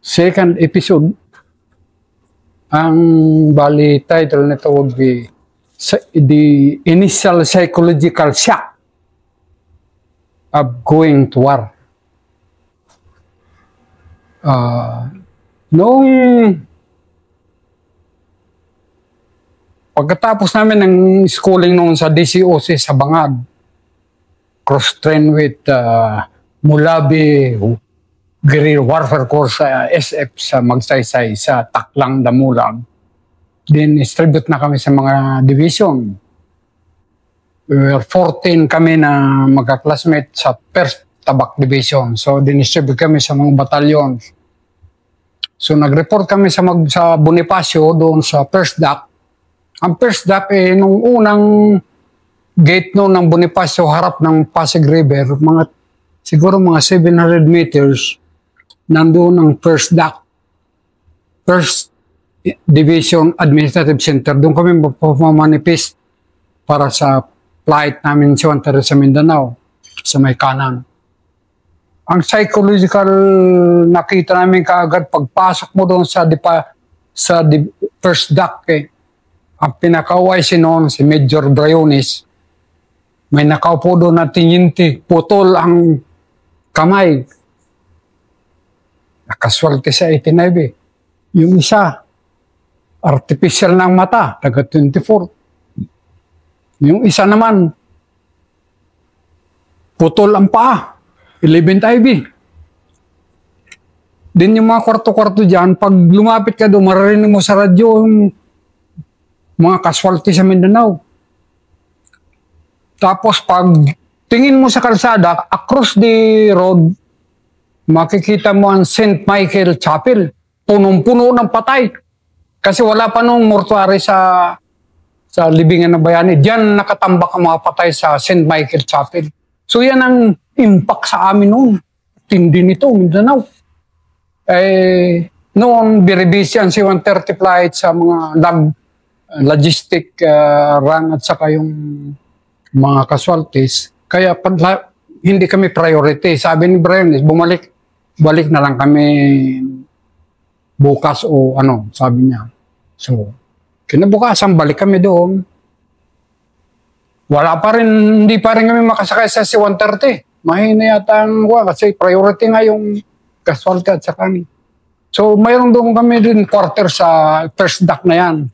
second episode. Ang bali title nito would be The Initial Psychological Shock of Going to War. Noong pagkatapos namin ng schooling noon sa DCOC sa Bangag, cross-train with Mulabi Guerrilla Warfare Course sa SF sa Magsaysay sa Taklang, Damulag. Then, distribute na kami sa mga division. We were 14 kami na magka-classmate sa 1st Tabak Division. So, dinistribute kami sa mga batalyon. So, nag-report kami sa Bonifacio doon sa 1st DAC. Ang 1st DAC nung unang gate noon ng Bonifacio harap ng Pasig River, siguro mga 700 meters, nandoon ang 1st DAC, 1st Division Administrative Center. Doon kami magpapamanifest para sa flight namin sa Mindanao, sa may kanan. Ang psychological nakita namin kaagad, pagpasok mo doon sa 1st DAC, ang pinaka-OIC noon, si Major Briones, may nakaupo doon na tinyinti, putol ang kamay. Nakaswerte sa 89. Yung isa, artificial ng mata, taga 24. Yung isa naman, putol ang paa, 11th IB. Din yung mga kwarto-kwarto dyan, pag lumapit ka doon, maririnig mo sa radyo yung mga casualty sa Mindanao. Tapos pag tingin mo sa kalsada, across the road, makikita mo ang St. Michael Chapel. Punong-puno ng patay. Kasi wala pa nung mortuary sa libingan ng bayani. Diyan nakatambak ang mga patay sa St. Michael Chapel. So yan ang impact sa amin noon. Tindi nito, Mindanao. Noon, biribisi ang C-130 flight sa mga logistic run at saka yung mga casualties. Kaya hindi kami priority. Sabi ni Brian, balik na lang kami bukas o ano, sabi niya. So, kinabukasan, balik kami doon. Hindi pa rin kami makasakay sa C-130. Mahina yata ang kasi priority nga yung casualty at saka kami. So, mayroon doon kami din quarter sa 1st DAC na yan.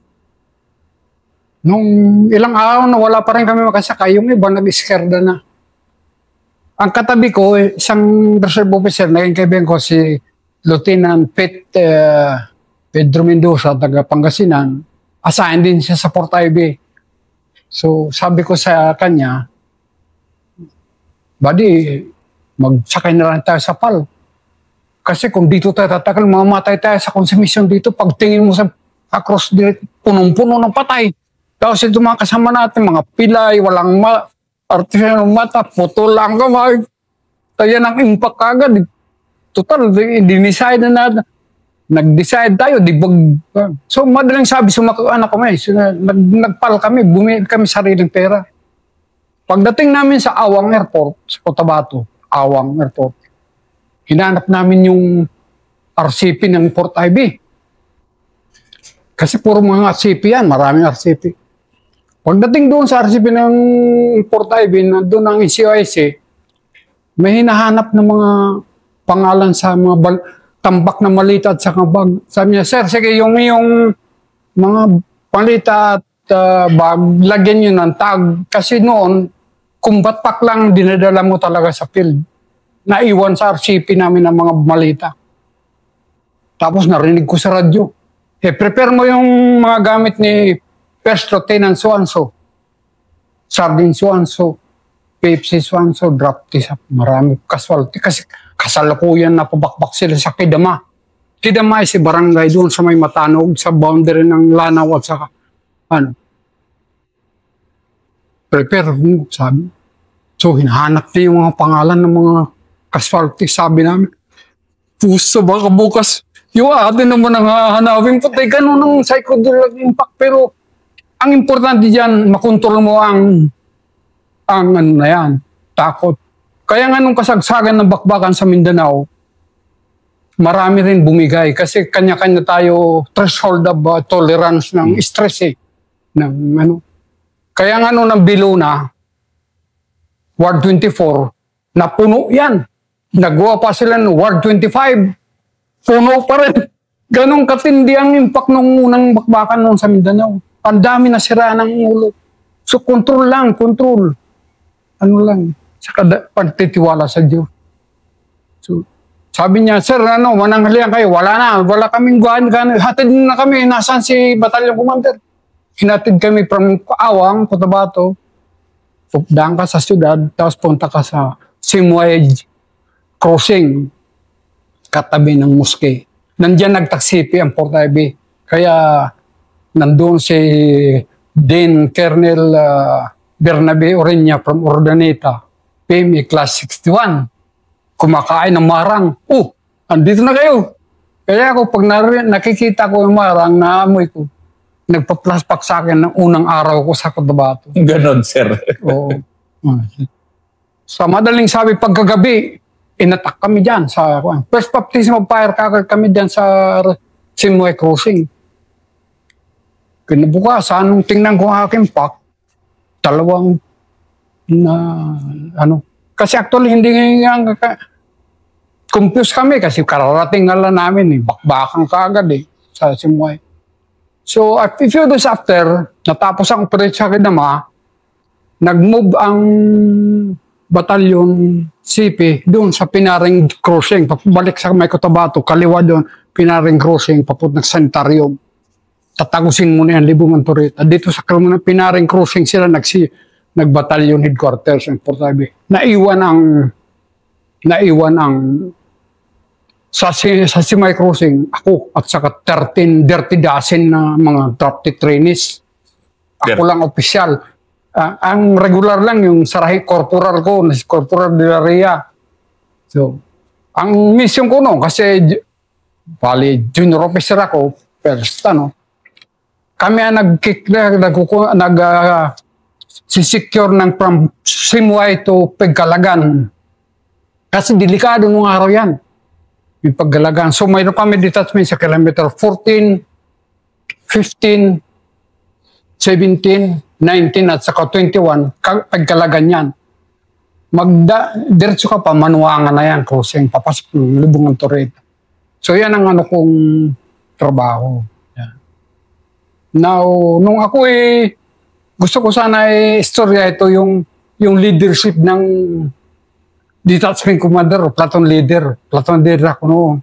Nung ilang araw na wala pa rin kami makasakay, yung iba nag-iskerda na. Ang katabi ko, isang reserve officer, naging kaibigan ko si Lieutenant Pedro Mendoza, taga Pangasinan. Assign din siya sa Port Ivy. So sabi ko sa kanya, buddy, magsakay na lang tayo sa PAL. Kasi kung dito tayo tatagal, mamamatay tayo sa consumption dito. Pagtingin mo sa across direct, punong-puno ng patay. Tapos ito mga kasama natin, mga pilay, walang artificial mata, putol lang kamay. Kaya ang impact kagad. Total, dinicide na natin. Nag-decide tayo, So, madaling sabi, anak kami. So, nagpal kami, bumili kami sariling pera. Pagdating namin sa Awang Airport, sa Cotabato, Awang Airport, hinanap namin yung RCP ng Port Ivy. Kasi puro mga RCP yan, maraming RCP. Pagdating doon sa RCP ng Port Ivy, doon ang ECOIC, may hinahanap ng mga pangalan sa mga tambak na malita at saka bag. Sabi niya, sir, sige, yung mga malita at bag, lagyan nyo ng tag. Kasi noon, kung batak lang, dinadala mo talaga sa field. Naiwan sa RCP namin ang mga malita. Tapos narinig ko sa radyo, prepare mo yung mga gamit ni First Lieutenant Suanso, Sardine Suanso, Pepsi Suanso, draft sa marami casualty. Kasi kasalukuyan na pabakbak sila sa Kidama. Kidama ay si barangay doon sa may Matanog, sa boundary ng Lanao at saka, prepare mo, sabi. So, hinahanap niya yung mga pangalan ng mga casualty, sabi namin. Puso, baka bukas, yung atin naman ang hahanapin, patay ganun ng psychological impact. Pero, ang importante dyan, makontrol mo ang ano na yan, takot. Kaya nga nung kasagsagan ng bakbakan sa Mindanao, marami rin bumigay kasi kanya-kanya tayo threshold of tolerance ng stress eh. Ng, ano. Kaya nga ng Biluna, Ward 24, napuno yan. Nagawa pa sila ng Ward 25, puno pa rin. Ganong katindi ang impact nung unang bakbakan noon sa Mindanao. Ang dami na sira ng ulo. So control lang, control. Ano lang, sa pagtitiwala sa Diyos. So, sabi niya, sir, mananghalian kayo. Wala kaming gano'n. Hatid na kami. Nasaan si Batalyon Commander? Hinatid kami from Awang, Cotabato. Daan ka sa syudad, tapos punta ka sa Simway Crossing, katabi ng Mosque. Nandiyan nagtaksipi ang Portabe. Kaya nandun si Dean Colonel Bernabe Oreña from Urdaneta, PME Class 61. Kumakain ng marang. Andito na kayo. Kaya ako, pag nakikita ko yung marang, naamoy ko, nagpa-plaspak sa akin ng unang araw ko sa Cotabato. Ganon, sir. Oo. Sa madaling sabi, pagkagabi, inatak kami dyan sa first baptism of fire, kami dyan sa Simway Crossing. Kinabukasan, nung tingnan ko ang aking pack, dalawang kasi actually hindi nga confused kami kasi kararating nga lang namin bakbakan kaagad sa Simway. So a few days after, natapos ang operation sa Kinama, nag-move ang batalyon CP doon sa Pinaring Crossing, balik sa May Cotabato, kaliwa doon, Pinaring Crossing, papuntang Sanitarium. Tatagusin mo na yan, Libungan Turita. Dito sa Pinaring Crossing sila nag-batalyon headquarters ng Portabe. Naiwan ang sa Simay Crossing, ako at saka 13 dirty dozen na mga drafted trainees. Ako lang opisyal. Ang regular lang yung sarahi corporal ko, si Corporal de la Ria. So, ang mission ko noon, kasi junior officer ako, first, kami ang sisecure ng from Simway to Pagkalagan. Kasi delikado nung araw yan. Yung Paggalagan. So mayroon kami detachment sa kilometer 14, 15, 17, 19 at saka 21. Pagkalagan yan. Diretso ka pa, Manuangan na yan, crossing, papasok ng Libungan Turita. So yan ang kong trabaho. Yeah. Now, nung ako gusto ko sana istorya ito yung leadership ng detachment commander o platoon leader. Platoon leader ako noon.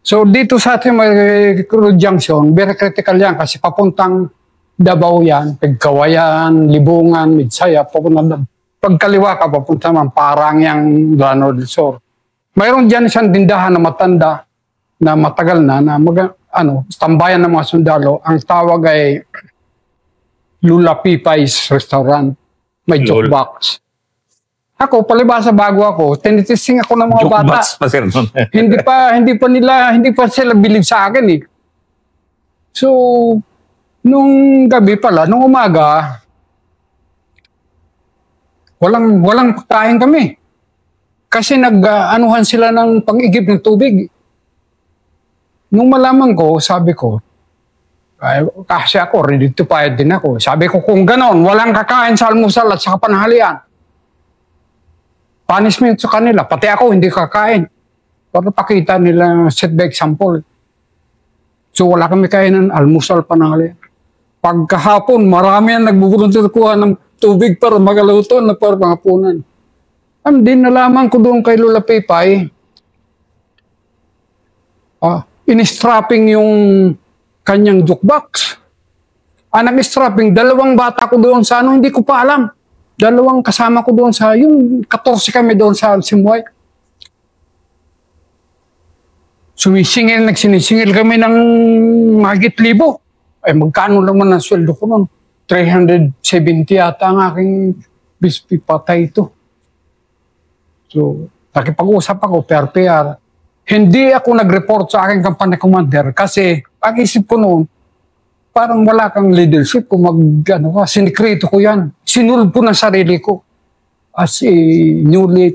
So dito sa ating Road Junction, very critical yan kasi papuntang Davao yan, Pagkawayan, Libungan, Midsaya, papuntang pagkaliwa ka, papunta man, parang yung Llano del Sur. Mayroon dyan isang tindahan na matanda na matagal na tambayan ng mga sundalo. Ang tawag ay Lula Pipay's Restaurant. May jukebox. Ako, palibasa bago ako, tinitising ako ng mga bata. Jukebox pa, sir. hindi pa sila believe sa akin So, nung gabi pala, nung umaga, walang pagkain kami. Kasi nag-anuhan sila ng pag-igib ng tubig. Nung malaman ko, sabi ko, kasi ako, ready to fight din ako. Sabi ko, kung ganon, walang kakain sa almusal at sa panahalian. Punishment sa kanila, pati ako hindi kakain. Para pakita nila set by example. So wala kami kain ng almusal, panahalian. Pagkahapon, marami ang nagbubuluntir kuha ng tubig para magaluto na para pangapunan. Din nalaman ko doon kay Lola Pipay, in-strapping yung kanyang jukebox. Nag-strapping, dalawang bata ko doon sa hindi ko pa alam. Dalawang kasama ko doon sa, yung 14 kami doon sa Simway. Nagsinisingil kami ng mahigit 1,000. Ay magkano naman ang sweldo ko noon? 370 yata ang aking bispi, patay ito. So, nakipag-usap ako, PR. Hindi ako nag-report sa aking company commander kasi pag-isip ko noon, parang wala kang leadership kung sinikreto ko yan. Sinulog ko ng sarili ko as a newly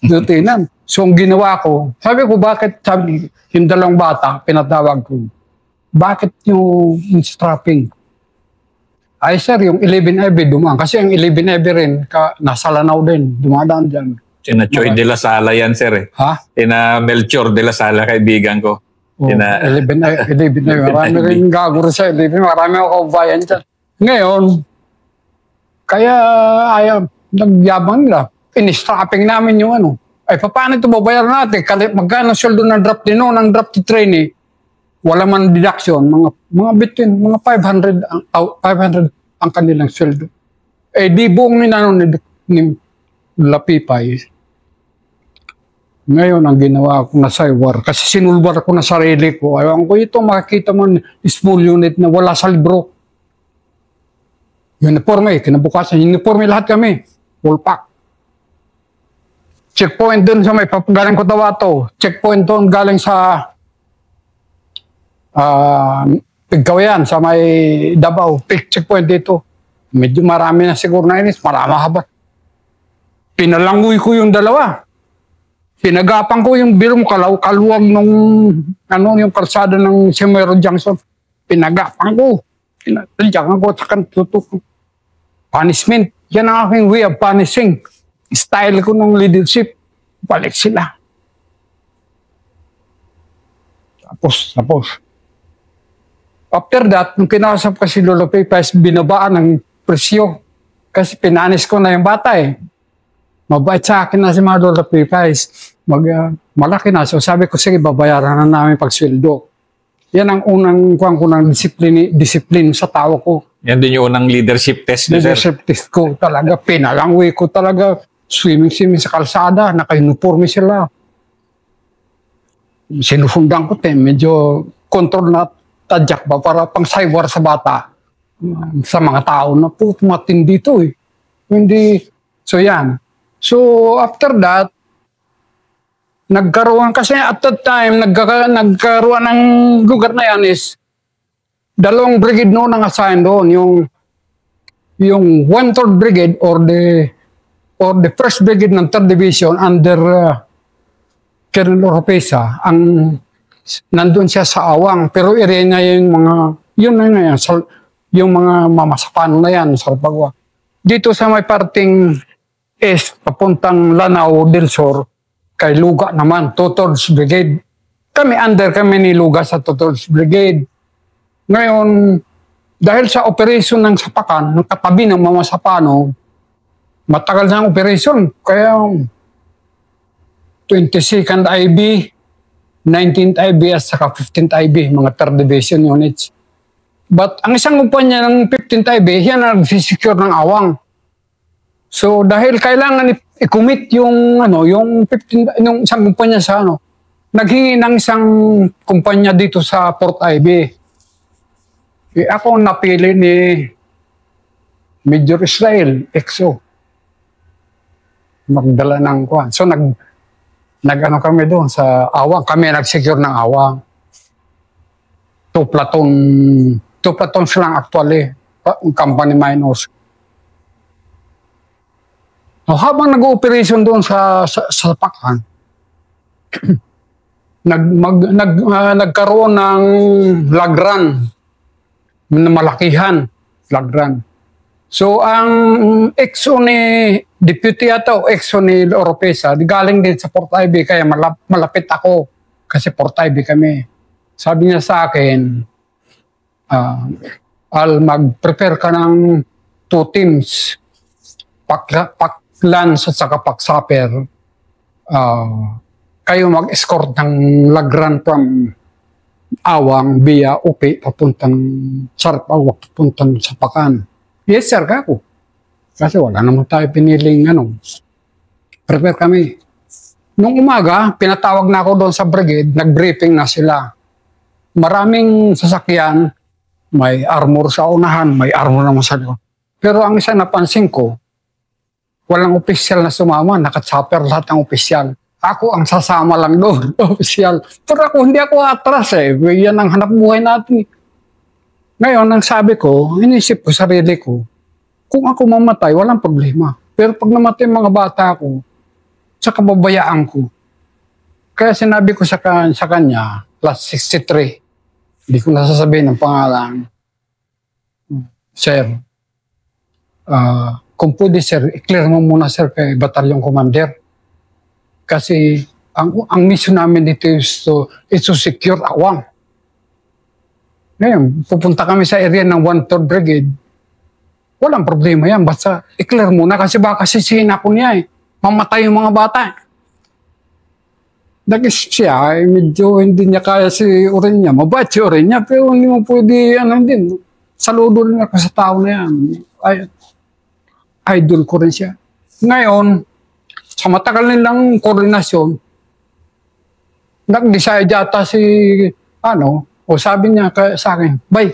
lieutenant. So, ang ginawa ko, sabi ko, bakit, sabi, yung dalawang bata, pinatawag ko, bakit yung strapping? Ay, sir, yung 11AB dumaan. Kasi yung 11AB rin, nasa Lanao din, dumadaan dyan. Sina Choy de la Sala yan, sir. Eh. Ha? Sina Melchor de la Sala, kaibigan ko. Oh, 11AB. Marami rin gagawin sa 11. Marami ako bayan dyan. Ngayon, kaya ayaw, nagyabang nila. In-strapping namin yung ano. Ay, paano ito babayaran natin? Magkano sweldo ng draft din ng draft trainee? Wala man deduction, mga between, mga 500 ang kanilang sweldo. Eh, di buong ni Lapipay. Ngayon, ang ginawa ko na cywar, kasi sinulbar ko na sarili ko. Ayaw ko ito, makikita mo, small unit na wala sa libro. Uniforme, kinabukasan, uniforme lahat kami. Full pack. Checkpoint dun sa may galing Cotabato. Checkpoint dun galing sa Pigkawayan, sa may Davao. Checkpoint dito. Medyo marami na siguro na inis. Marami haba. Pinalangoy ko yung dalawa. Pinagapang ko yung birong kaluwag nung yung kalsada ng Simero Junction. Pinagapang ko. Pinagapang ko sa kantutok. Punishment. Yan ang aking way of punishing. Style ko ng leadership. Balik sila. Tapos. After that, nung kinasap kasi Lolo Pipes, binabaan ng presyo. Kasi pinanis ko na yung bata eh. Mabait sa akin na si mga Lolo Pipes. Malaki na. So sabi ko, sige, babayaran na namin pagsweldo. Yan ang unang kuwang ko ng discipline sa tao ko. Yan din yung unang leadership test. Leadership test ko talaga. Pinalangwi ko talaga. Swimming sa kalsada. Naka-uniforme sila. Sinusundan ko medyo control na tadyak ba para pang cywar sa bata. Sa mga tao na po matindi dito eh. Hindi. So yan. So after that, nagkaroon kasi at that time, nagkaroon ng lugar na yan is dalawang brigade noon ang assign doon. Yung 1/3 brigade or the 1st brigade ng 3rd division under Colonel Oropesa ang nandun siya sa Awang, pero area niya yung mga, yung mga mamasapano na yan, sa Pagwa. Dito sa may parting east, papuntang Lanao del Sur, kay Luga naman, 2/3 Brigade. Kami ni Luga sa 2/3 Brigade. Ngayon, dahil sa operation ng Sapakan, ng katabi ng mamasapano, matagal na ang operation, kaya 22nd IB, 19th IB at saka 15th IB, mga 3rd division units. But ang isang kumpanya ng 15th IB, yan ang nagsisecure ng Awang. So dahil kailangan i-commit yung yung isang kumpanya sa naghingi ng isang kumpanya dito sa Port IB. Ako napili ni Major Israel, EXO. Magdala ng kuwan. So nag-ano kami doon sa Awang. Kami nag-secure ng Awang. 2 platoons lang actually. Company minors. So, habang nag-ooperation doon sa Pakan, nagkaroon ng lagran na malakihan. Lagran. So, ang EXO ni Deputy o EXO ni Oropesa, galing din sa Port IB, kaya malapit ako. Kasi Port IB kami. Sabi niya sa akin, Al, mag-prepare ka ng 2 teams. Pak-lance at saka pak-supper. Kayo mag-escort ng lagran from Awang via Upi papuntang Sarpawak, papuntang Sapakan. Yes, sir, kako. Kasi wala naman tayo piniling prepare kami. Nung umaga, pinatawag na ako doon sa brigade, nag-briefing na sila. Maraming sasakyan, may armor sa unahan, may armor naman sa likod. Pero ang isa napansin ko, walang opisyal na sumama, nakachopper lahat ng opisyal. Ako ang sasama lang doon, opisyal. Pero ako, hindi ako atras eh. Yan ang hanap buhay natin. Ngayon, ang sabi ko, inisip ko sarili ko, kung ako mamatay, walang problema. Pero pag namatay mga bata ko, sa kababayaan ko, Kaya sinabi ko sa kanya, plus 63, hindi ko nasasabihin ng pangalan. Sir, kung pwede sir, i-clear mo muna sir kay Battalion Commander. Kasi ang mission namin dito is to secure Awang. Ngayon, pupunta kami sa area ng 1/3 Brigade. Walang problema yan, basta i-clear muna kasi baka sisihin ako niya eh. Mamatay yung mga bata. Nagis siya, medyo hindi niya kaya si Orenya. Mabait si Orenya, pero hindi mo pwede, din. Saludo rin ako sa tao na yan. Idol ko rin siya. Ngayon, sa matagal nilang koordinasyon, nag-decide yata sabi niya sa akin, Bay,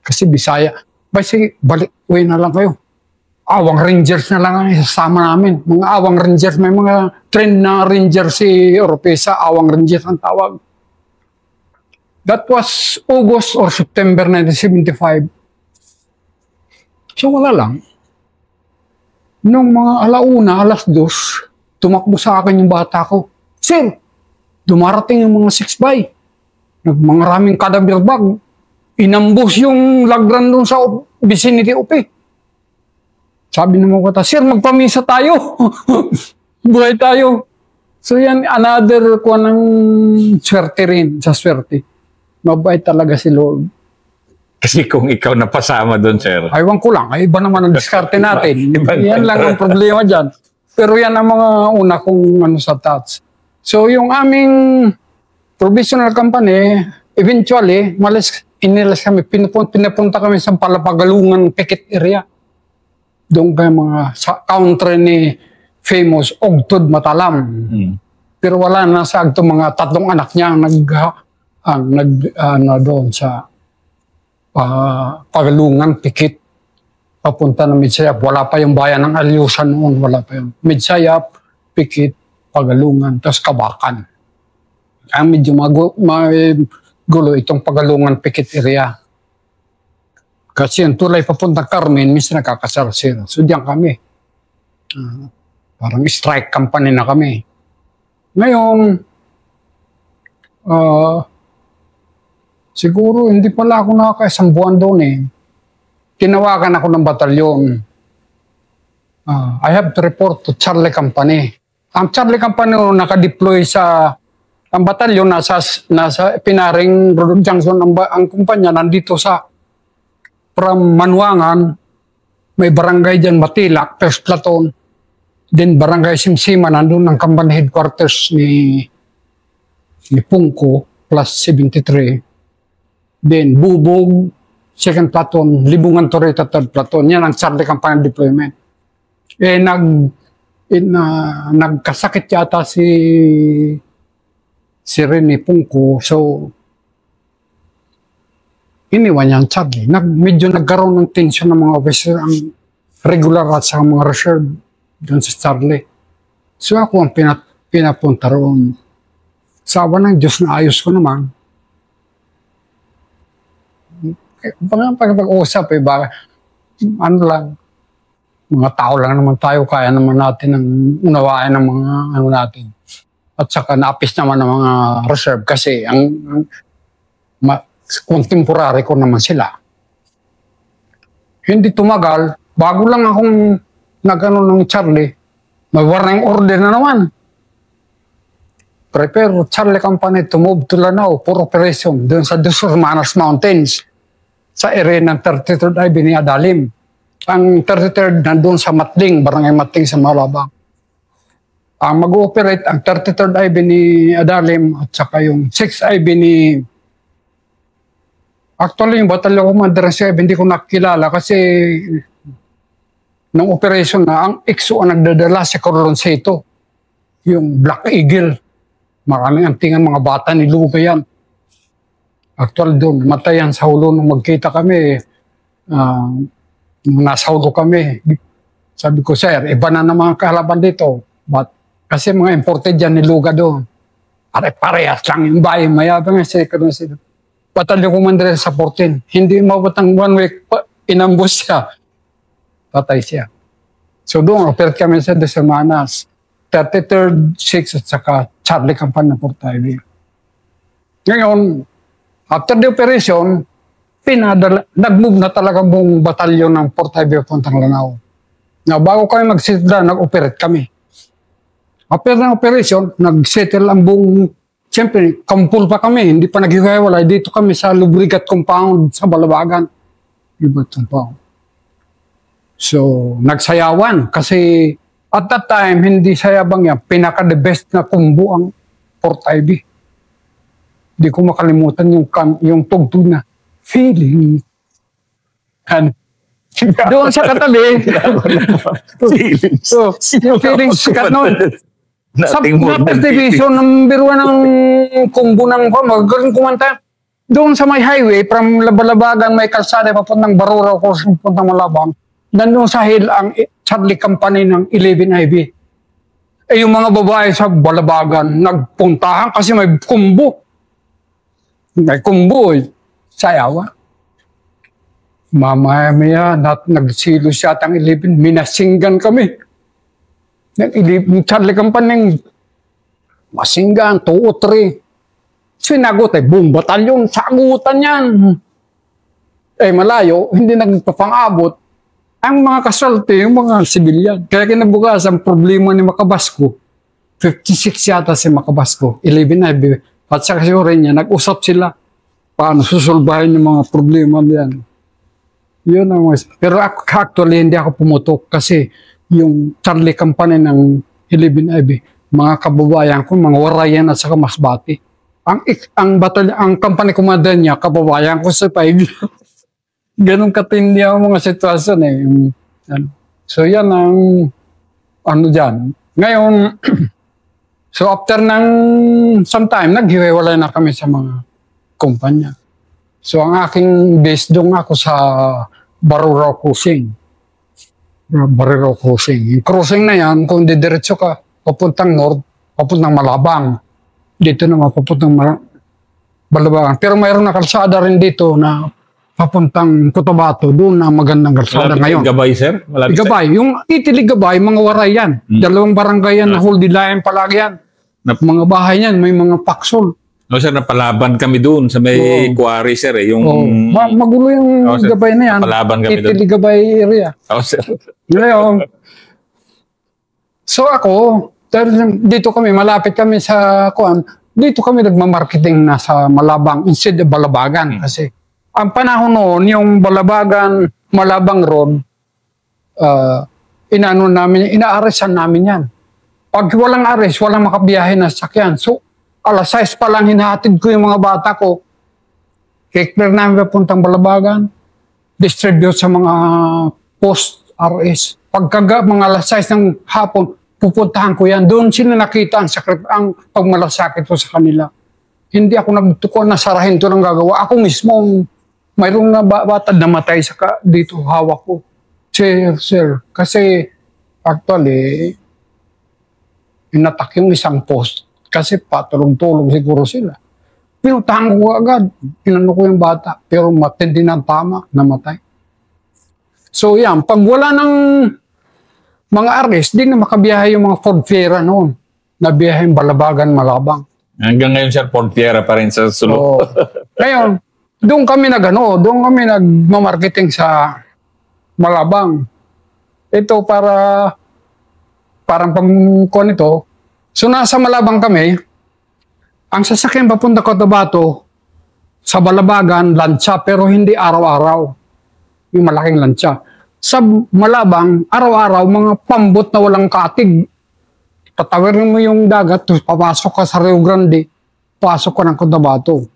kasi Bisaya, Bay, sige, uwi na lang kayo. Awang Rangers na lang ang isasama namin. Mga Awang Rangers, may mga trend na Rangers si Oropesa, Awang Rangers ang tawag. That was August or September 1975. So wala lang. Nung mga alauna, alas 2, tumakbo sa akin yung bata ko. Sir, dumarating yung mga 6-by. Maraming cadaver bag. Inambos yung lagran doon sa vicinity UP. Sabi naman ko, sir, magpamisa tayo. Buhay tayo. So yan, another ko ng swerte rin, sa swerte. Mabait talaga si Lord. Kasi kung ikaw napasama doon, sir. Aywan ko lang, ay iba naman ang diskarte natin. Yan lang ang problema dyan. Pero yan ang mga una kong sa touch. So yung aming provisional company, eventually, inilas kami, pinapunta kami sa Palapagalungan Picket Area. Doon kayo mga sa country ni famous Ogtod Matalam. Pero wala na sa agto mga tatlong anak niya doon sa Pagalungan Pikit. Papunta na Midsayap. Wala pa yung bayan ng Alyusan noon. Wala pa yung Midsayap, Pikit, Pagalungan, tapos Kabakan. Kaya medyo gulo itong Pagalungan Pikit area. Kasi yung tulay papuntang Carmen, minsan nakakasar-sir. So diyan kami. Parang strike company na kami. Ngayon, siguro hindi pala ako nakakaisang buwan doon eh. Tinawagan ako ng batalyon. I have to report to Charlie Company. Ang Charlie Company nakadeploy sa ang batalyon nasa Pinaring Rodon Junction. Ang kumpanya nandito sa from Manuangan, may barangay dyan, Matilak, First Platoon. Then barangay Simsima, nandun ang company headquarters ni Pungko, plus 73. Then Bubog, Second Platoon, Libungan Torreta, Third Platoon. Yan ang Charlie Company deployment. Nagkasakit yata si Rene Pungko, so iniwan niya ang Charlie. Medyo nagkaroon ng tension ng mga officer, ang regular at sa mga reserve doon sa Charlie. So ako ang pinapunta roon. Sawa ng Diyos na ayos ko naman. Pag-usap baka mga tao lang naman tayo, kaya naman natin ang unawain ng mga natin. At saka naapis naman ng mga reserve kasi contemporary ko naman sila. Hindi tumagal, bago lang akong nagano ng Charlie, may warning order na naman. Prepare Charlie Company to move to Lanao for operation doon sa Dos Hermanas Mountains sa area ng 33rd Highway ni Adalim. Ang 33rd nandun sa Matling, Barangay Matling sa Malabang. Ang mag-ooperate ang 33rd Highway ni Adalim at saka yung 6th Highway ni... Actually, yung Batalyon Commander 7, hindi ko nakilala kasi nung operation na, ang XO ang nagdadala si Corlonceto. Yung Black Eagle. Maraming antingan mga bata ni Luga yan. Actually doon, matayan sa hulo nung magkita kami. Nasa hulo kami. Sabi ko, sir, iba na mga kahalaban dito. But, kasi mga imported yan ni Luga doon. Parehas lang yung bahay. Mayabang nga si Corlonceto. Batalyon Commander sa 14. Hindi mabutang 1 week, inambos siya. Patay siya. So doon, operate kami sa Dos Hermanas. 33rd, 6th at saka Charlie Campan ng Port Ivy. Ngayon, after the operation, nag-move na talaga buong batalyon ng Port Ivy puntang Lanao. Na bago kami mag-settle, nag-operate kami. After ng operation, nag-settle ang buong, siyempre, kampul pa kami, hindi pa naghihiwalay. Dito kami sa Lubrigat Compound sa Balabagan. Lubrigat Compound. So, nagsayawan kasi at that time, hindi sayabang yan, pinaka-the best na kumbu ang Port Ivy. Hindi ko makalimutan yung tugtog na feeling. Doon sa katabi. Feelings. So, yung feelings sikat noon. Sa division number 1 ng kumbu ng magaling kumanta. Doon sa may highway, from Labalabagan, may kalsada, papuntang Barura, papuntang Malabang. Nandun sa hill ang Charlie Company ng 11 IB. Eh yung mga babae sa Balabagan, nagpuntahan kasi may kumbu. May kumbu eh. Sayawa. Mamaya-maya, nagsilo siya at ang 11, minasinggan kami. Charlie Company, masinggan, 2 o 3. Sinagot eh, buong batalyon, sagutan yan. Eh malayo, hindi nagpapang-abot. Ang mga kasulti, yung mga sibilyan. Kaya kinabukasan, problema ni Makabasko, 56 yata si Makabasko, 11 IB. At sa kasi rin niya, nag-usap sila paano susulbahin yung mga problema diyan. Yun ang pero actually, hindi ako pumutok kasi yung Charlie Company ng 11 IB, mga kababayan ko, mga warayan at saka masbati. Ang company commander niya, kababayan ko sa 5. Ganun katindi ang mga sitwasyon eh. So yan ang ano dyan. Ngayon, so after ng sometime, naghiwalay na kami sa mga kumpanya. So ang aking base doon ako sa Baruro Crossing. Baruro Crossing. Yung crossing na yan, kung didiretso ka, papuntang north, papuntang Malabang. Dito naman papuntang Balabagan. Pero mayroon na kalsada rin dito na papuntang Cotabato, doon na magandang kalsada ngayon. Gabay, sir? Malapit Gabay. Yung Italy Gabay, mga waray yan. Dalawang barangay yan na hold line palagi yan. Mga bahay yan, may mga paksol. No, sir, napalaban kami doon sa may quarry, sir. Yung... magulo yung Gabay na yan. Napalaban kami doon. Italy Gabay area. Sir. Ngayon, so ako, dito kami, malapit kami sa kuan. Dito kami nagmamarketing na sa Malabang instead of Balabagan. Kasi ang panahon noon, yung Balabagan, Malabang Road, ina-arrestan namin yan. Pag walang arrest, walang makabiyahe na sakyan. So, alas 6 pa lang hinahatid ko yung mga bata ko. Kikler namin papuntang Balabagan, distribute sa mga post-RS. Pagkaga mga alas 6 ng hapon, pupuntahan ko yan. Doon sila nakita ang pagmalasakit ko sa kanila. Hindi ako nagtuko na sarahin to ng gagawa. Ako mismo, mayroong na bata namatay dito hawak ko. Sir. Kasi actually, inatak yung isang post. Kasi patulong-tulong siguro sila. Pinutahan ko agad. Pinano ko yung bata. Pero matindi ng tama, namatay. So yan, pag wala ng mga arrest, di na makabiyahe yung mga Ford Fiera noon. Nabiyahe yung Balabagan, Malabang. Hanggang ngayon, sir, Ford Fiera pa rin sa sulok. Ngayon, doon kami nagmamarketing sa Malabang. Ito parang pangkuhan ito. So nasa Malabang kami, ang sasakyan papunta Cotabato, sa Balabagan, lansya, pero hindi araw-araw. Yung malaking lansya. Sa Malabang, araw-araw, mga pambot na walang katig. Patawirin mo yung dagat, papasok ka sa Rio Grande, pasok ka ng Cotabato.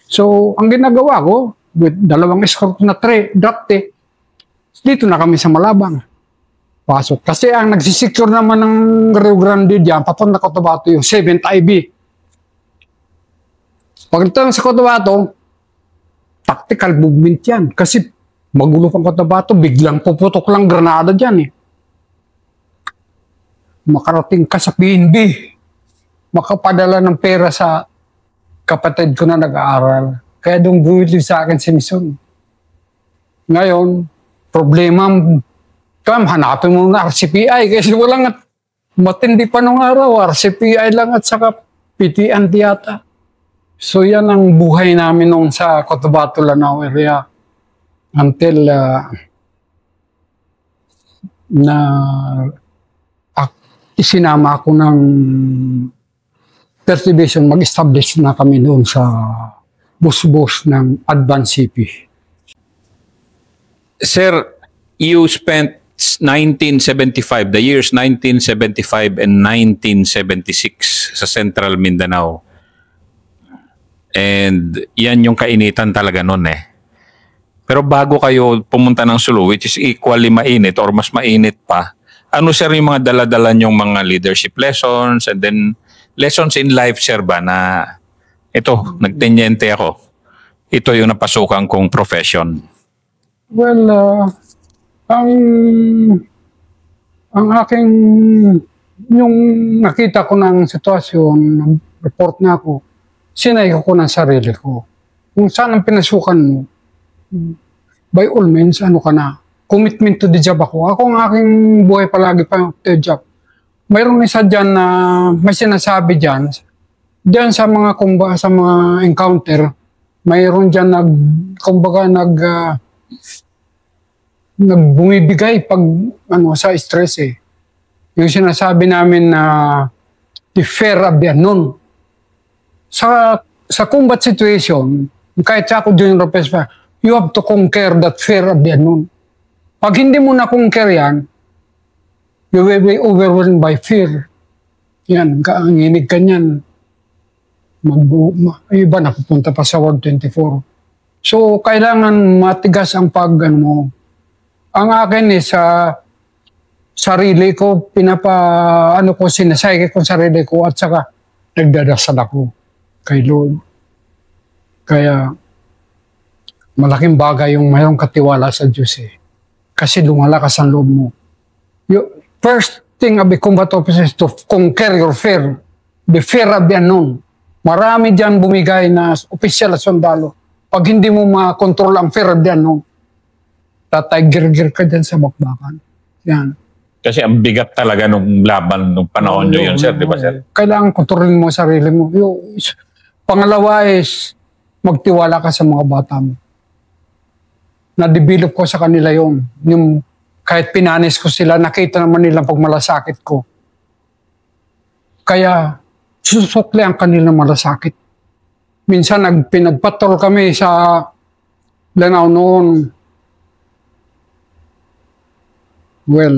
So, ang ginagawa ko, with 2 escort na drafte, dito na kami sa Malabang. Pasok. Kasi ang nagsisecure naman ng Rio Grande diyan, papunta Cotabato yung 7th IB. Pagdating sa Cotabato, tactical movement yan. Kasi magulo pang Cotabato, biglang puputok lang granada dyan eh. Makarating ka sa PNB, makapadala ng pera sa kapatid ko na nag-aaral. Kaya doon bumili sa akin si Mison. Ngayon, problema, hanapin mo na RCPI kasi Matindi pa nung araw, RCPI lang at saka PTN yata. So yan ang buhay namin noon sa Cotabato, Lanao area. Until na isinama ako ng 3rd Division, mag-establish na kami doon sa bus-bus ng Advanced CP. Sir, you spent 1975, the years 1975 and 1976 sa Central Mindanao. And yan yung kainitan talaga noon eh. Pero bago kayo pumunta ng Sulu, which is equally mainit or mas mainit pa, ano sir yung mga dala-dala nyong mga leadership lessons and then lessons in life, sir ba, na ito, nagtenyente ako. Ito yung napasukan kong profession. Well, ang aking, yung nakita ko ng sitwasyon, report na ako, sinay ko ng sarili ko. Kung saan ang pinasukan mo, by all means, ano ka na, commitment to the job ako. Ako ang aking buhay palagi pa to the job. Mayroong isa dyan na may sinasabi dyan sa mga sa mga encounter, mayroon dyan nagbumibigay pag sa stress eh. Yung sinasabi namin na the fear of the unknown. Sa combat situation, kahit ako Junior Officer, you have to conquer that fear of the unknown. Pag hindi mo na-conquer yan, you will be overwhelmed by fear. Yan, nginig ka niyan. Iba na pupunta pa sa World 24. So, kailangan matigas ang mo. Ang akin sa sarili ko, sinasayke ko sarili ko at saka nagdadasal ako kay Lord. Kaya, malaking bagay yung mayroong katiwala sa Diyos eh. Kasi lumalakas ang loob mo. First thing of a combat officer is to conquer your fear. The fear of the unknown. Marami dyan bumigay na opisyal at sundalo. Pag hindi mo makontrol ang fear of the unknown, tatay-gir-gir ka dyan sa bakbakan. Yan. Kasi ang bigat talaga nung laban nung panahon nyo yun, sir, di ba, sir? Kailangan kontrolin mo sarili mo. Pangalawa is, magtiwala ka sa mga bata mo. Na-develop ko sa kanila yun. Yung, kahit pinanis ko sila, nakita naman nila pag malasakit ko. Kaya, susukli ang kanilang malasakit. Minsan, pinagpatrol kami sa Lanao noon. Well,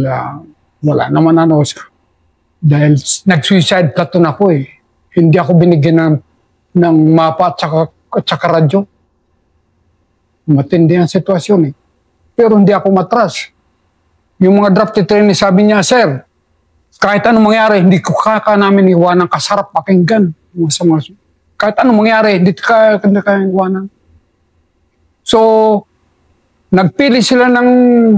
wala naman dahil nag-suicide platoon ako eh. Hindi ako binigyan ng mapa at saka radyo. Matindi ang sitwasyon eh. Pero hindi ako matras. Yung mga drafted trainee sabi niya, sir, kahit anong mangyari, hindi ko namin iwanan kasarap pakinggan. Kahit anong mangyari, hindi ka iwanan. So, nagpili sila ng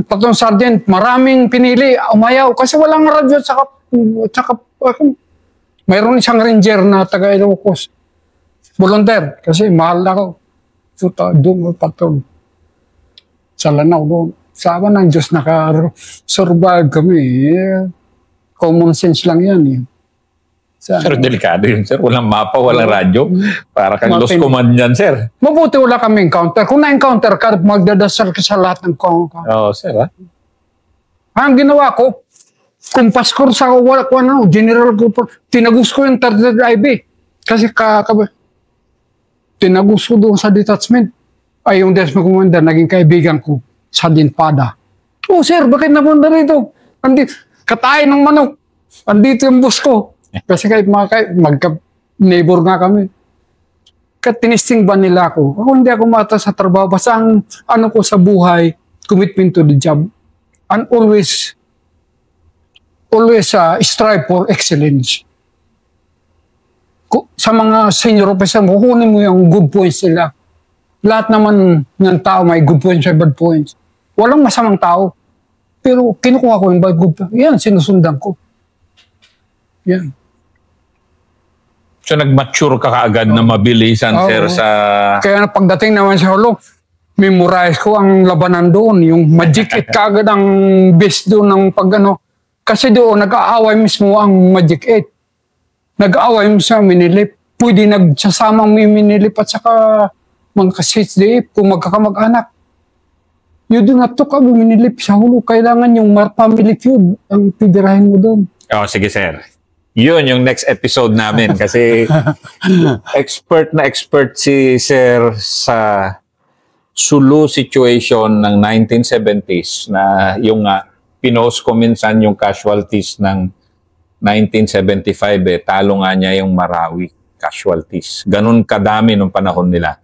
platoon sergeant, maraming pinili, umayaw, kasi walang radyo at saka mayroon isang ranger na taga Ilocos, volunteer, kasi mahal ako. So, doon patrol sa Lanao doon. Sama ng Diyos, naka-survive kami. Common sense lang yan. Sir, delikado yun, sir. Walang mapa, walang radyo. Para kang lost command yan, sir. Mabuti wala kami encounter. Kung na-encounter ka, magdadasal ka sa lahat ng Oo, sir, ha? Ang ginawa ko, kumpas ko sa general ko, tinagus ko yung 3rd IB. Kasi tinagus ko doon sa detachment. Ay, yung Desmond Commander, naging kaibigan ko sa Dinpada. Oh, sir, bakit napunta rito? Katayin ng manok. Andito yung boss ko. Kasi kahit magka-neighbor nga kami. Tinisting ba nila ako? Ako hindi ako mata sa trabaho. Basta ang ko sa buhay, commitment to the job. And always strive for excellence. Sa mga senior officer, kukunin mo yung good points nila. Lahat naman ng tao may good points and bad points. Walang masamang tao. Pero kinukuha ko yung bad good points. Yan, sinusundan ko. Yan. So nag-mature ka kaagad na mabilisan, sir, sa... Kaya pagdating naman sa Hulo, memorize ko ang labanan doon. Yung magic it kaagad ang base doon ng Kasi doon, nag-aaway mismo ang Magic 8. Nag-aaway mo sa Minilip. Pwede nagsasamang may Minilip at saka mga ka-CHDF kung magkakamag-anak. You do not talk about Minilip sa hulo. Kailangan yung family feud ang pidirahin mo doon. Oh, sige sir. Yun yung next episode namin kasi expert na expert si sir sa Sulu situation ng 1970s na yung pinost ko minsan yung casualties ng 1975 talo nga niya yung Marawi casualties. Ganun kadami nung panahon nila.